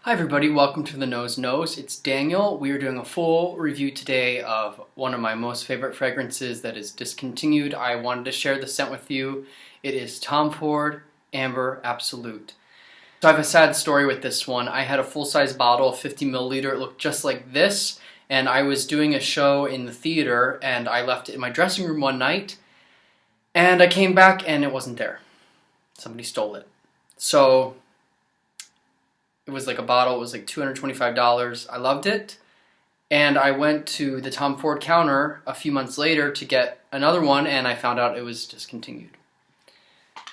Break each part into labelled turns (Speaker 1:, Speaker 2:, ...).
Speaker 1: Hi everybody, welcome to the Nose Nose. It's Daniel. We are doing a full review today of one of my most favorite fragrances that is discontinued. I wanted to share the scent with you. It is Tom Ford Amber Absolute. So I have a sad story with this one. I had a full-size bottle, 50 milliliter. It looked just like this, and I was doing a show in the theater and I left it in my dressing room one night and I came back and it wasn't there. Somebody stole it. So it was like a bottle, it was like $225. I loved it. And I went to the Tom Ford counter a few months later to get another one and I found out it was discontinued.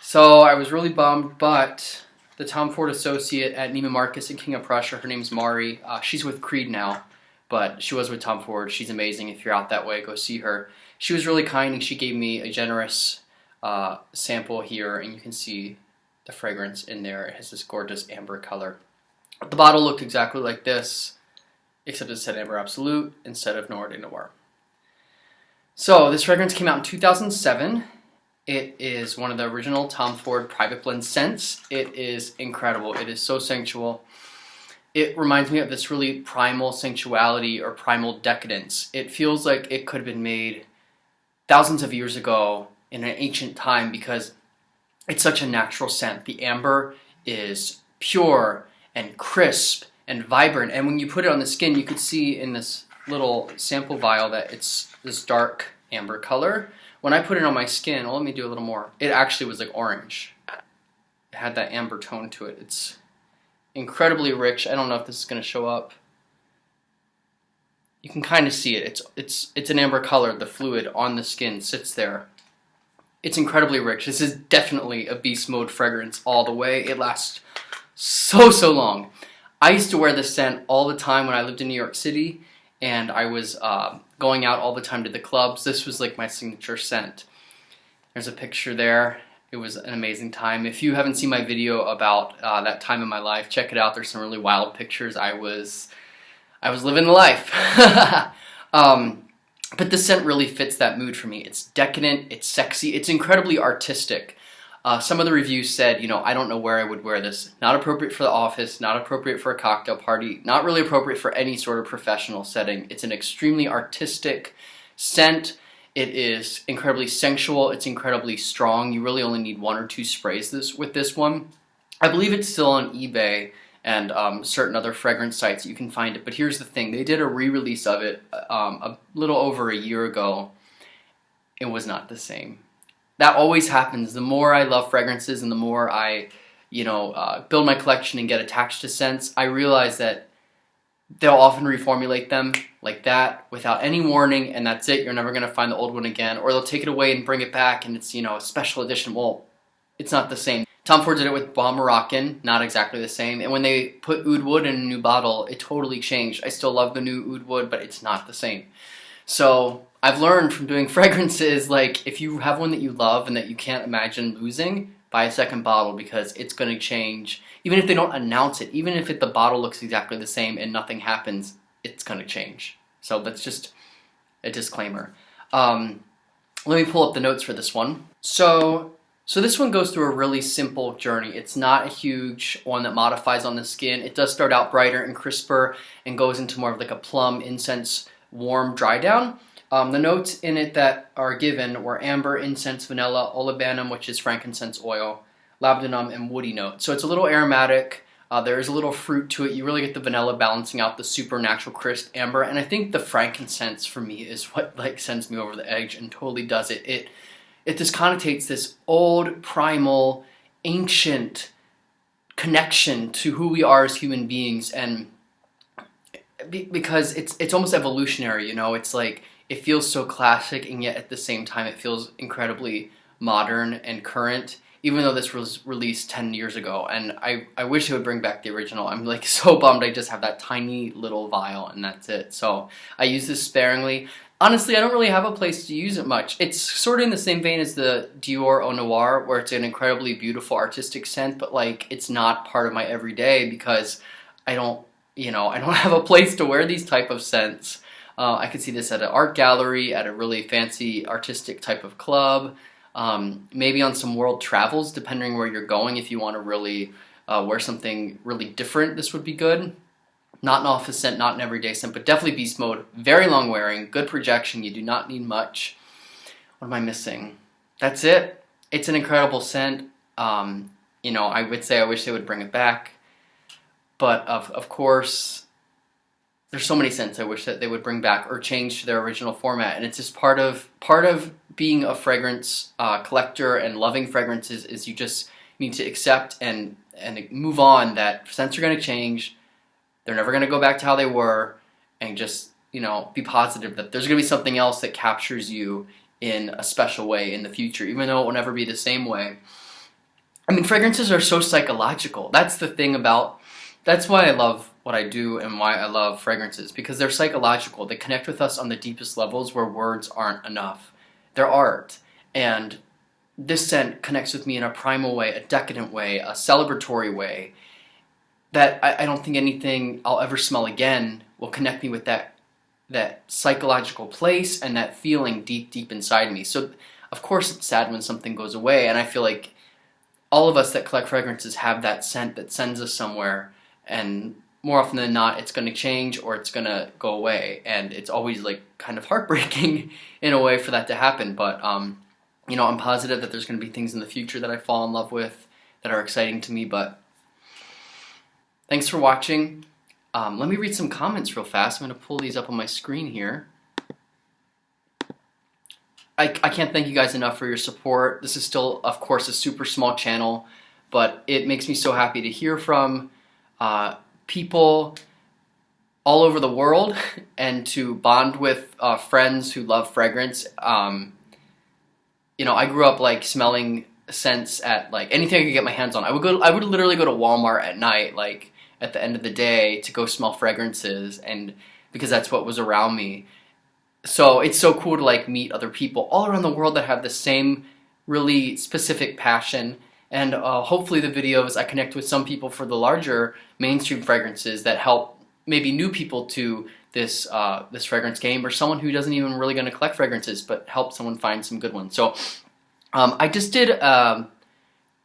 Speaker 1: So I was really bummed, but the Tom Ford associate at Neiman Marcus and King of Prussia, her name's Mari. She's with Creed now, but she was with Tom Ford. She's amazing. If you're out that way, go see her. She was really kind and she gave me a generous sample here, and you can see the fragrance in there. It has this gorgeous amber color. The bottle looked exactly like this, except it said Amber Absolute instead of Noir de Noir. So this fragrance came out in 2007. It is one of the original Tom Ford private blend scents. It is incredible. It is so sensual. It reminds me of this really primal sensuality or primal decadence. It feels like it could have been made thousands of years ago in an ancient time because it's such a natural scent. The amber is pure and crisp and vibrant, and when you put it on the skin, you could see in this little sample vial that it's this dark amber color. When I put it on my skin, well, let me do a little more. It actually was like orange. It had that amber tone to it. It's incredibly rich. I don't know if this is going to show up. You can kind of see it. It's an amber color. The fluid on the skin sits there. It's incredibly rich. This is definitely a beast mode fragrance all the way. It lasts so long. I used to wear this scent all the time when I lived in New York City, and I was going out all the time to the clubs. This was like my signature scent. There's a picture there. It was an amazing time. If you haven't seen my video about that time in my life, check it out. There's some really wild pictures. I was living the life. But this scent really fits that mood for me. It's decadent, it's sexy, it's incredibly artistic. Some of the reviews said, I don't know where I would wear this. Not appropriate for the office, not appropriate for a cocktail party, not really appropriate for any sort of professional setting. It's an extremely artistic scent. It is incredibly sensual. It's incredibly strong. You really only need one or two sprays with this one. I believe it's still on eBay and certain other fragrance sites you can find it. But here's the thing. They did a re-release of it a little over a year ago. It was not the same. That always happens. The more I love fragrances and the more I, build my collection and get attached to scents, I realize that they'll often reformulate them like that without any warning, and that's it. You're never going to find the old one again. Or they'll take it away and bring it back, and it's, a special edition. Well, it's not the same. Tom Ford did it with Bon Moroccan, not exactly the same. And when they put Oud Wood in a new bottle, it totally changed. I still love the new Oud Wood, but it's not the same. So I've learned from doing fragrances, like if you have one that you love and that you can't imagine losing, buy a second bottle because it's going to change. Even if they don't announce it, even if the bottle looks exactly the same and nothing happens, it's going to change. So that's just a disclaimer. Let me pull up the notes for this one. So this one goes through a really simple journey. It's not a huge one that modifies on the skin. It does start out brighter and crisper and goes into more of like a plum, incense, warm dry down. The notes in it that are given were amber, incense, vanilla, olibanum, which is frankincense oil, labdanum, and woody note. So it's a little aromatic. There is a little fruit to it. You really get the vanilla balancing out the supernatural crisp amber. And I think the frankincense for me is what sends me over the edge and totally does it. It just connotates this old, primal, ancient connection to who we are as human beings, and because it's almost evolutionary, it's like it feels so classic and yet at the same time it feels incredibly modern and current, even though this was released 10 years ago. And I wish it would bring back the original. I'm like so bummed I just have that tiny little vial and that's it. So I use this sparingly. Honestly, I don't really have a place to use it much. It's sort of in the same vein as the Dior Eau Noir, where it's an incredibly beautiful artistic scent, but it's not part of my everyday because I don't have a place to wear these type of scents. I could see this at an art gallery, at a really fancy artistic type of club, maybe on some world travels, depending where you're going, if you want to really wear something really different, this would be good. Not an office scent, not an everyday scent, but definitely beast mode. Very long wearing, good projection. You do not need much. What am I missing? That's it. It's an incredible scent. You know, I would say I wish they would bring it back. But of course, there's so many scents I wish that they would bring back or change to their original format. And it's just part of being a fragrance collector and loving fragrances is you just need to accept and move on that scents are going to change. They're never going to go back to how they were, and just, you know, be positive that there's going to be something else that captures you in a special way in the future, even though it will never be the same way. I mean, fragrances are so psychological. That's the thing about, that's why I love what I do and why I love fragrances, because they're psychological. They connect with us on the deepest levels where words aren't enough. They're art. And this scent connects with me in a primal way, a decadent way, a celebratory way, that I don't think anything I'll ever smell again will connect me with that psychological place and that feeling deep, deep inside me. So, of course, it's sad when something goes away, and I feel like all of us that collect fragrances have that scent that sends us somewhere, and more often than not, it's going to change or it's going to go away, and it's always like kind of heartbreaking in a way for that to happen. But you know, I'm positive that there's going to be things in the future that I fall in love with that are exciting to me. But thanks for watching. Let me read some comments real fast. I'm going to pull these up on my screen here. I can't thank you guys enough for your support. This is still, of course, a super small channel, but it makes me so happy to hear from people all over the world and to bond with friends who love fragrance. You know, I grew up like smelling scents at like anything I could get my hands on. I would literally go to Walmart at night, like at the end of the day, to go smell fragrances, and because that's what was around me. So it's so cool to like meet other people all around the world that have the same really specific passion. And hopefully the videos, I connect with some people for the larger mainstream fragrances that help maybe new people to this this fragrance game, or someone who doesn't even really going to collect fragrances, but help someone find some good ones. So I just did a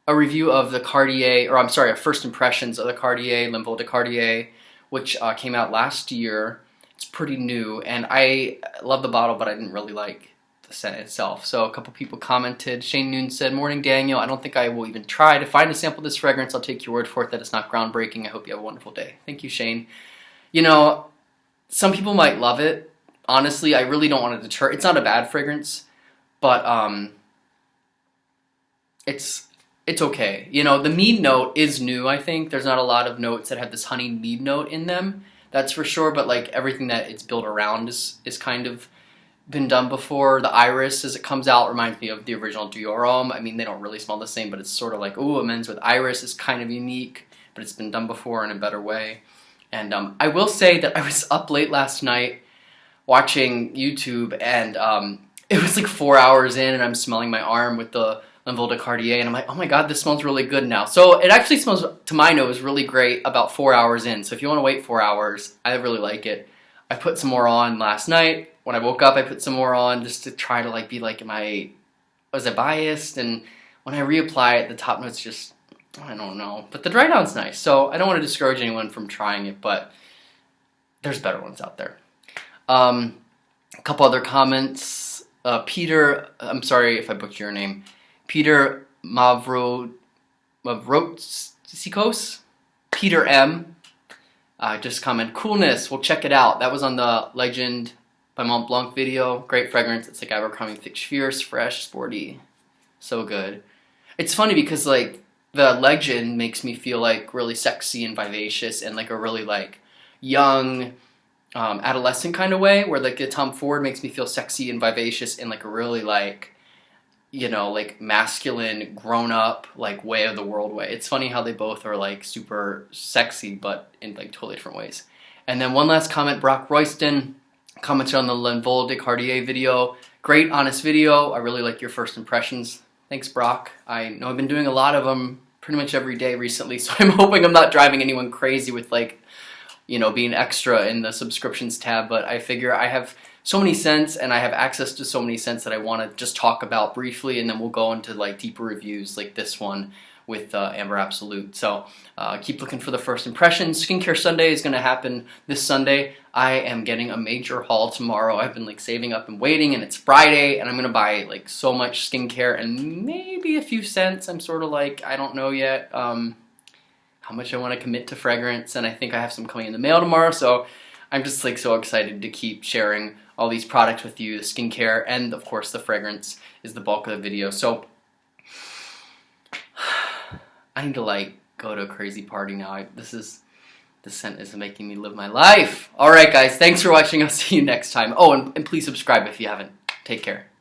Speaker 1: review of the Cartier, or I'm sorry, a first impressions of the Cartier, L'invol de Cartier, which came out last year. It's pretty new, and I love the bottle, but I didn't really like the scent itself. So a couple people commented. Shane Noon said, "Morning, Daniel. I don't think I will even try to find a sample of this fragrance. I'll take your word for it that it's not groundbreaking. I hope you have a wonderful day." Thank you, Shane. You know, some people might love it. Honestly, I really don't want to deter. It's not a bad fragrance, but it's okay. You know, the mead note is new, I think. There's not a lot of notes that have this honey mead note in them. That's for sure, but like everything that it's built around is kind of been done before. The iris, as it comes out, reminds me of the original Dior Homme. I mean, they don't really smell the same, but it's sort of like, ooh, amends with iris is kind of unique, but it's been done before in a better way. And I will say that I was up late last night watching YouTube, and it was like 4 hours in, and I'm smelling my arm with the L'invol de Cartier, and I'm like, oh my god, this smells really good now. So it actually smells, to my nose, really great about 4 hours in. So if you want to wait 4 hours, I really like it. I put some more on last night. When I woke up, I put some more on just to try to like be like, was I biased? And when I reapply it, the top note's just, I don't know. But the dry down's nice, so I don't want to discourage anyone from trying it, but there's better ones out there. A couple other comments. Peter, I'm sorry if I butchered your name. Peter Mavrotsikos, Peter M, just comment, coolness, we'll check it out. That was on the Legend by Mont Blanc video. Great fragrance. It's like Abercrombie Fix Fierce, fresh, sporty. So good. It's funny because like the Legend makes me feel like really sexy and vivacious and like a really like young, adolescent kind of way, where like the Tom Ford makes me feel sexy and vivacious in like a really like, you know, like masculine, grown-up, like way of the world way. It's funny how they both are like super sexy, but in like totally different ways. And then one last comment, Brock Royston commented on the L'invol de Cartier video. Great, honest video. I really like your first impressions. Thanks, Brock. I know I've been doing a lot of them pretty much every day recently, so I'm hoping I'm not driving anyone crazy with like, you know, being extra in the subscriptions tab, but I figure I have so many scents and I have access to so many scents that I want to just talk about briefly, and then we'll go into like deeper reviews like this one with Amber Absolute. So keep looking for the first impressions. Skincare Sunday is going to happen this Sunday. I am getting a major haul tomorrow. I've been like saving up and waiting, and it's Friday, and I'm going to buy like so much skincare and maybe a few scents. I'm sort of like, I don't know yet how much I want to commit to fragrance, and I think I have some coming in the mail tomorrow, so I'm just like so excited to keep sharing all these products with you. The skincare and of course the fragrance is the bulk of the video. So I need to like go to a crazy party now. This scent is making me live my life. Alright guys, thanks for watching. I'll see you next time. Oh, and please subscribe if you haven't. Take care.